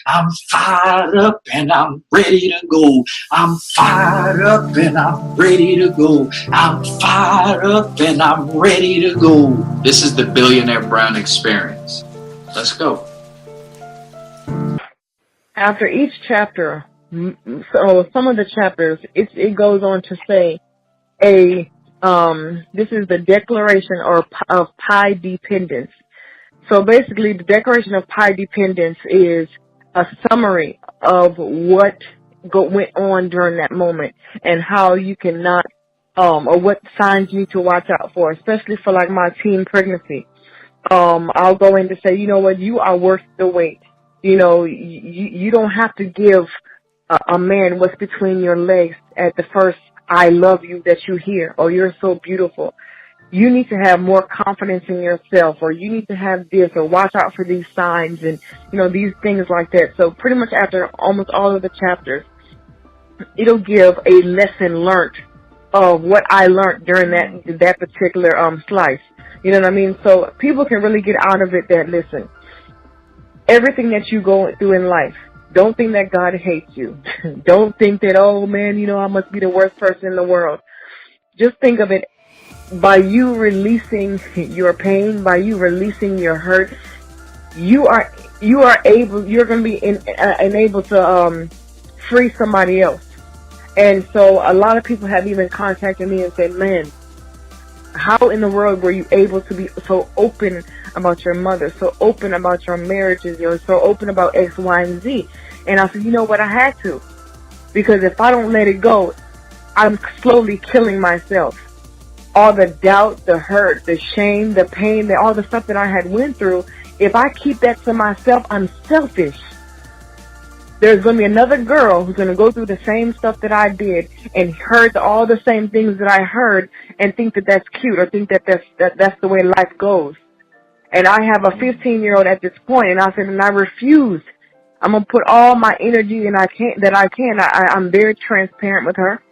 I'm fired up and I'm ready to go. I'm fired up and I'm ready to go. I'm fired up and I'm ready to go. This is the Billionaire Brown experience. Let's go. After each chapter, so some of the chapters, it goes on to say this is the declaration of pi dependence. So basically, the declaration of pi dependence is a summary of what went on during that moment and how you cannot, or what signs you need to watch out for, especially for like my teen pregnancy. I'll go in to say, you know what, you are worth the wait. You know, you don't have to give a man what's between your legs at the first I love you that you hear, or you're so beautiful. You need to have more confidence in yourself, or you need to have this, or watch out for these signs and, you know, these things like that. So pretty much after almost all of the chapters, it'll give a lesson learned of what I learned during that particular slice. You know what I mean? So people can really get out of it that, listen, everything that you go through in life, don't think that God hates you. Don't think that, oh man, you know, I must be the worst person in the world. Just think of it, by you releasing your pain, by you releasing your hurt, you're going to be enabled to free somebody else. And so a lot of people have even contacted me and said, man, how in the world were you able to be so open about your mother, so open about your marriages, you know, so open about X, Y, and Z? And I said, you know what, I had to. Because if I don't let it go, I'm slowly killing myself. All the doubt, the hurt, the shame, the pain, all the stuff that I had went through, if I keep that to myself, I'm selfish. There's going to be another girl who's going to go through the same stuff that I did and heard all the same things that I heard and think that that's cute, or think that that's the way life goes. And I have a 15-year-old at this point, and I said, and I refuse. I'm going to put all my energy I'm very transparent with her.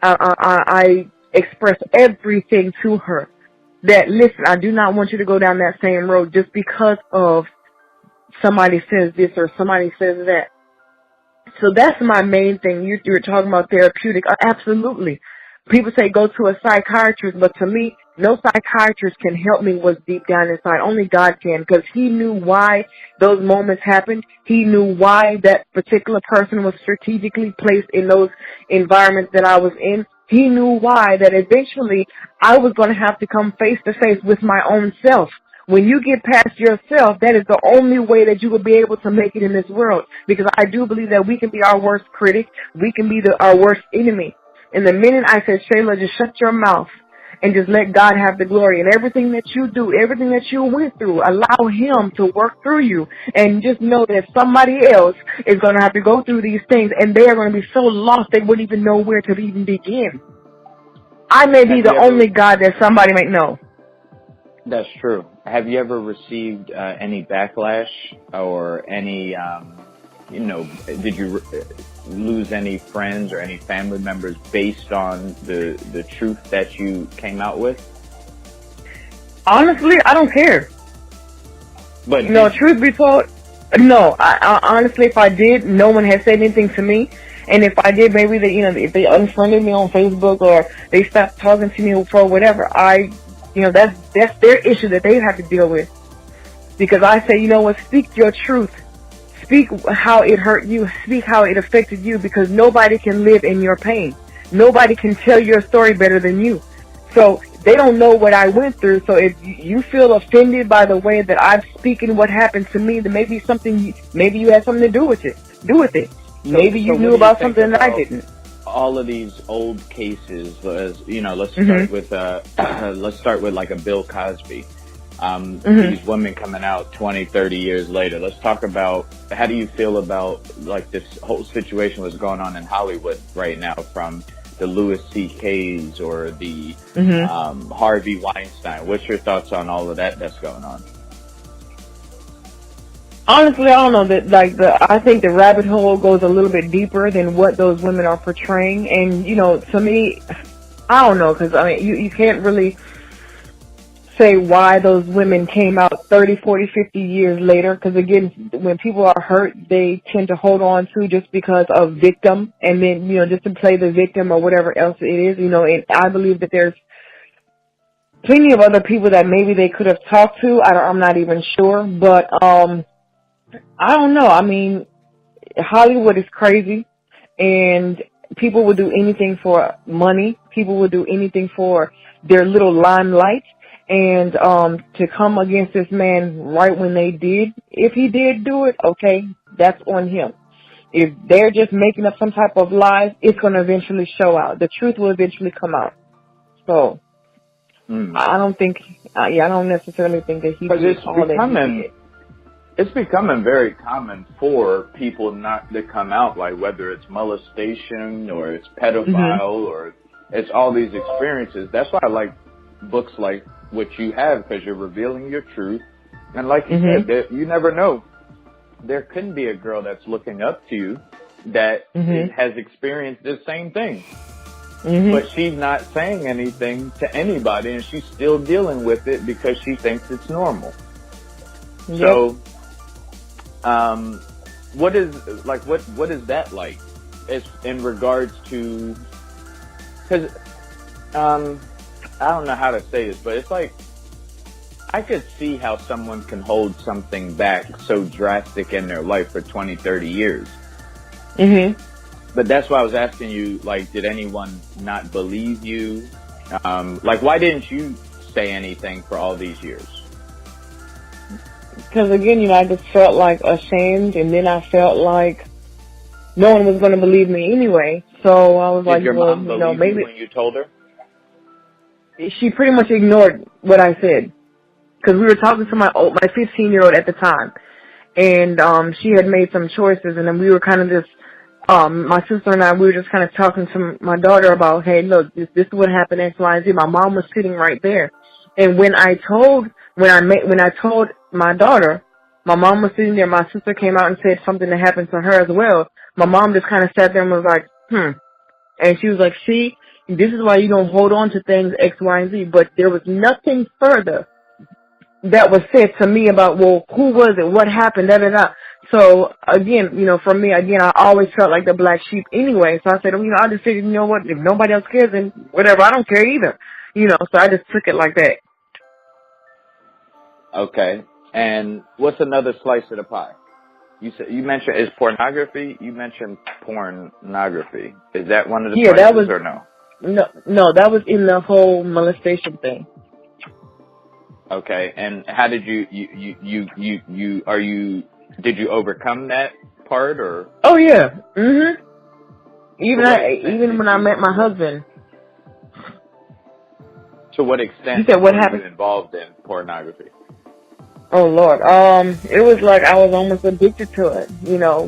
I express everything to her. That, listen, I do not want you to go down that same road just because of somebody says this or somebody says that. So that's my main thing. You were talking about therapeutic. Absolutely. People say go to a psychiatrist, but to me, no psychiatrist can help me what's deep down inside. Only God can, because He knew why those moments happened. He knew why that particular person was strategically placed in those environments that I was in. He knew why that eventually I was going to have to come face to face with my own self. When you get past yourself, that is the only way that you will be able to make it in this world. Because I do believe that we can be our worst critic. We can be our worst enemy. And the minute I said, Shayla, just shut your mouth and just let God have the glory. And everything that you do, everything that you went through, allow Him to work through you. And just know that somebody else is going to have to go through these things, and they are going to be so lost they wouldn't even know where to even begin. I may be the only God that somebody might know. That's true. Have you ever received any backlash or any, did you lose any friends or any family members based on the truth that you came out with? Honestly, I don't care. But truth be told, no. I honestly, if I did, no one has said anything to me. And if I did, maybe if they unfriended me on Facebook or they stopped talking to me for whatever, that's their issue that they have to deal with. Because I say, you know what, speak your truth. Speak how it hurt you. Speak how it affected you, because nobody can live in your pain. Nobody can tell your story better than you. So they don't know what I went through. So if you feel offended by the way that I'm speaking what happened to me, then maybe you had something to do with it. Maybe you knew about something that I didn't. All of these old cases, let's start with like a Bill Cosby. These women coming out 20, 30 years later. Let's talk about, how do you feel about like this whole situation was going on in Hollywood right now, from the Louis C.K.'s or the Harvey Weinstein? What's your thoughts on all of that's going on? Honestly, I don't know. I think the rabbit hole goes a little bit deeper than what those women are portraying. And, to me, I don't know, because, you can't really say why those women came out 30, 40, 50 years later. Because again, when people are hurt, they tend to hold on to just because of victim, and then, just to play the victim or whatever else it is, and I believe that there's plenty of other people that maybe they could have talked to. I'm not even sure, but I don't know. I mean, Hollywood is crazy, and people will do anything for money. People will do anything for their little limelight. And to come against this man right when they did, if he did do it, okay, that's on him. If they're just making up some type of lies, it's going to eventually show out. The truth will eventually come out. So I don't think, I don't necessarily think that he did all that he did. It's becoming very common for people not to come out, like whether it's molestation or it's pedophile or it's all these experiences. That's why I like books like what you have, because you're revealing your truth. And like you said, that you never know. There couldn't be a girl that's looking up to you that has experienced the same thing. But she's not saying anything to anybody, and she's still dealing with it because she thinks it's normal. Yep. So, what is that like? It's in regards to, because, I don't know how to say this, but it's like, I could see how someone can hold something back so drastic in their life for 20, 30 years. But that's why I was asking you, like, did anyone not believe you? Like, why didn't you say anything for all these years? Because, again, I just felt like ashamed, and then I felt like no one was going to believe me anyway. So I was like, your mom believe maybe you when you told her? She pretty much ignored what I said. Because we were talking to my 15-year-old at the time, and she had made some choices, and then we were kind of just, my sister and I, we were just kind of talking to my daughter about, hey, look, this is what happened, X, Y, and Z. My mom was sitting right there, and when I told my daughter, my mom was sitting there. My sister came out and said something that happened to her as well. My mom just kind of sat there and was like, and she was like, see, this is why you don't hold on to things X, Y, and Z. But there was nothing further that was said to me about, well, who was it? What happened? Da, da, da. So, again, for me, I always felt like the black sheep anyway. So I said, I just figured, you know what, if nobody else cares, then whatever, I don't care either. So I just took it like that. Okay. And what's another slice of the pie? You mentioned, is pornography? You mentioned pornography. Is that one of the slices or no? No, that was in the whole molestation thing. Okay, and how did did you overcome that part, or? Oh yeah, Even when I met my husband. To what extent you said what happened? Were you involved in pornography? Oh Lord, it was like I was almost addicted to it.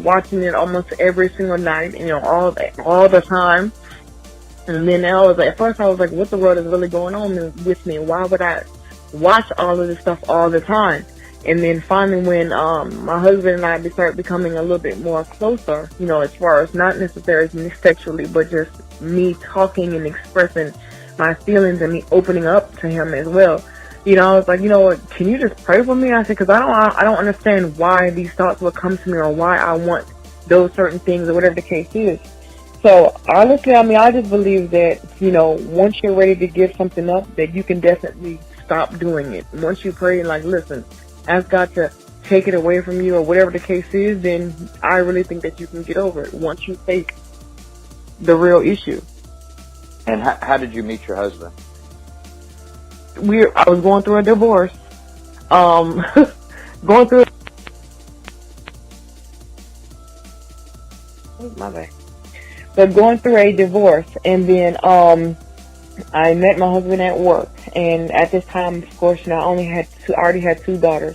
Watching it almost every single night. All the time. And then at first I was like, what the world is really going on with me? Why would I watch all of this stuff all the time? And then finally when my husband and I started becoming a little bit more closer, as far as not necessarily sexually, but just me talking and expressing my feelings and me opening up to him as well. I was like, can you just pray for me? I said, because I don't understand why these thoughts would come to me or why I want those certain things or whatever the case is. So, honestly, I just believe that, once you're ready to give something up, that you can definitely stop doing it. Once you pray, like, listen, ask God to take it away from you or whatever the case is, then I really think that you can get over it once you take the real issue. And how did you meet your husband? I was going through a divorce. Going through... My bad. But going through a divorce, and then I met my husband at work, and at this time, of course, I already had two daughters,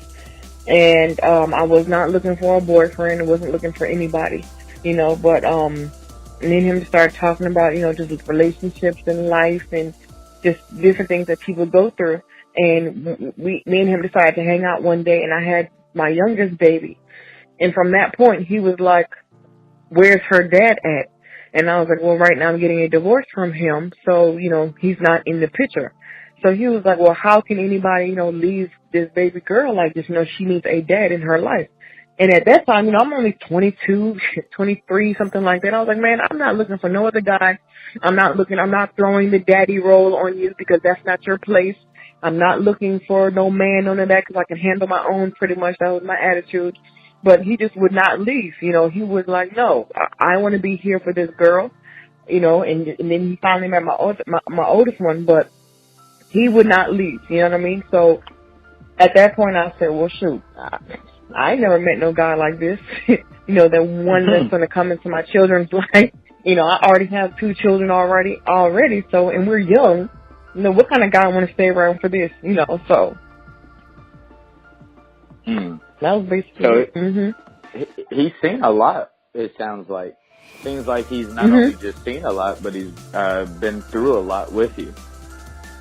and I was not looking for a boyfriend, I wasn't looking for anybody, but me and him started talking about, just relationships and life and just different things that people go through, and me and him decided to hang out one day, and I had my youngest baby, and from that point, he was like, where's her dad at? And I was like, well, right now I'm getting a divorce from him, so, he's not in the picture. so he was like, well, how can anybody, leave this baby girl like this? She needs a dad in her life. And at that time, I'm only 22, 23, something like that. I was like, man, I'm not looking for no other guy. I'm not throwing the daddy role on you because that's not your place. I'm not looking for no man, none of that, because I can handle my own pretty much. That was my attitude. But he just would not leave. He was like, no, I want to be here for this girl, and then he finally met my oldest one, but he would not leave. You know what I mean? So at that point I said, well, shoot, I ain't never met no guy like this. The one that's going to come into my children's life. I already have 2 children already. So, and we're young. What kind of guy want to stay around for this? So that was basically. So he's seen a lot. It sounds like. Seems like he's not only just seen a lot, but he's been through a lot with you.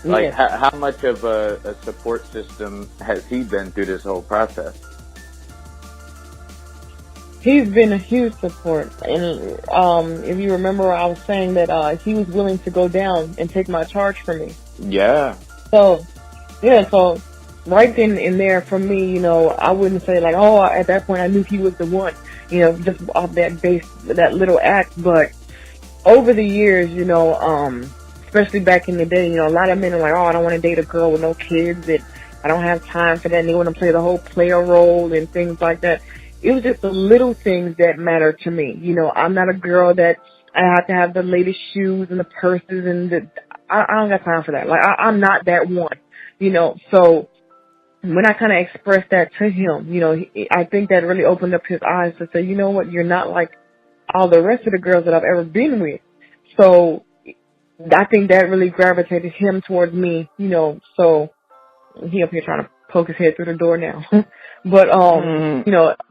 Like, how much of a support system has he been through this whole process? He's been a huge support. And if you remember, I was saying that he was willing to go down and take my charge for me. Yeah. So right then and there for me, I wouldn't say like, oh, at that point I knew he was the one, just off that little act. But over the years, especially back in the day, a lot of men are like, oh, I don't want to date a girl with no kids, and I don't have time for that, and they want to play the whole player role and things like that. It was just the little things that matter to me. I'm not a girl that I have to have the latest shoes and the purses and I don't got time for that. Like, I'm not that one, so when I kind of expressed that to him, I think that really opened up his eyes to say, you know what, you're not like all the rest of the girls that I've ever been with. So I think that really gravitated him towards me, so he up here trying to poke his head through the door now. But,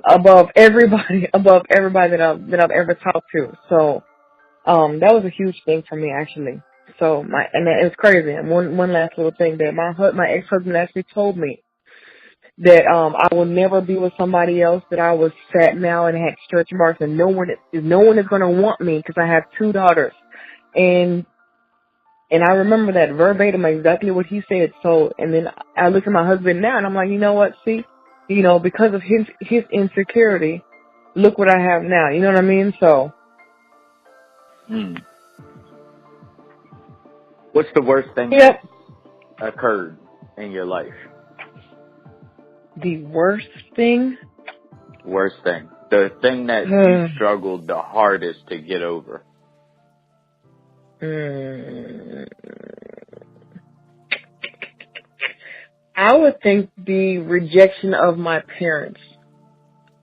above everybody that I've ever talked to. So, that was a huge thing for me, actually. So and it was crazy. And one last little thing that my ex-husband actually told me that, I will never be with somebody else, that I was fat now and had stretch marks, and no one is going to want me because I have 2 daughters. And I remember that verbatim, exactly what he said. So, and then I look at my husband now and I'm like, you know what? See, because of his insecurity, look what I have now. You know what I mean? So. What's the worst thing that occurred in your life? The worst thing? Worst thing. The thing that you struggled the hardest to get over. I would think the rejection of my parents.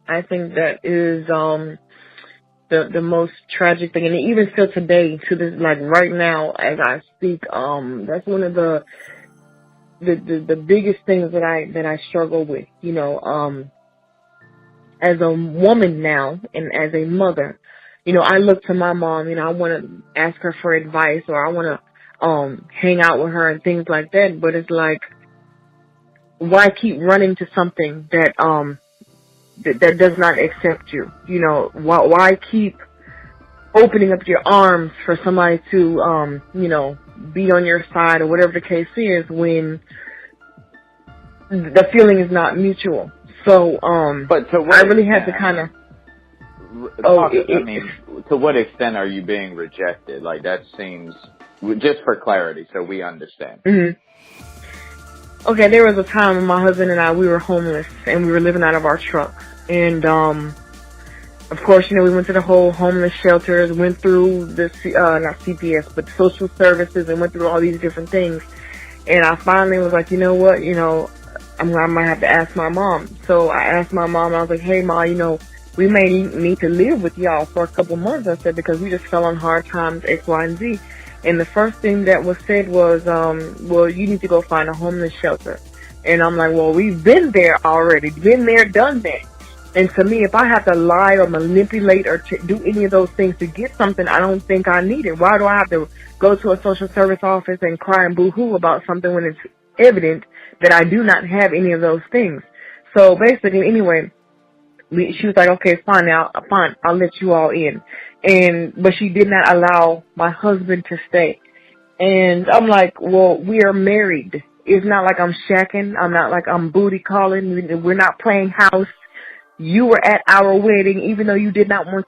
I think that is the most tragic thing, and even still today, to this, like right now as I speak, that's one of the biggest things that I struggle with. As a woman now and as a mother, I look to my mom. I want to ask her for advice, or I want to hang out with her and things like that. But it's like, why keep running to something that that does not accept you? Why keep opening up your arms for somebody to be on your side or whatever the case is when the feeling is not mutual? So but to what I really had to kind of. To what extent are you being rejected? Like, that seems, just for clarity, so we understand. Okay, there was a time when my husband and I, we were homeless and we were living out of our truck. And, of course, we went to the whole homeless shelters, went through the, not CPS, but social services, and went through all these different things. And I finally was like, you know what, I might have to ask my mom. So I asked my mom, and I was like, hey, Ma, we may need to live with y'all for a couple months, I said, because we just fell on hard times, X, Y, and Z. And the first thing that was said was, well, you need to go find a homeless shelter. And I'm like, well, we've been there already, been there, done that. And to me, if I have to lie or manipulate or do any of those things to get something, I don't think I need it. Why do I have to go to a social service office and cry and boo-hoo about something when it's evident that I do not have any of those things? So basically, anyway, she was like, okay, fine, I'll let you all in. But she did not allow my husband to stay. And I'm like, well, we are married. It's not like I'm shacking. I'm not like I'm booty calling. We're not playing house. You were at our wedding, even though you did not want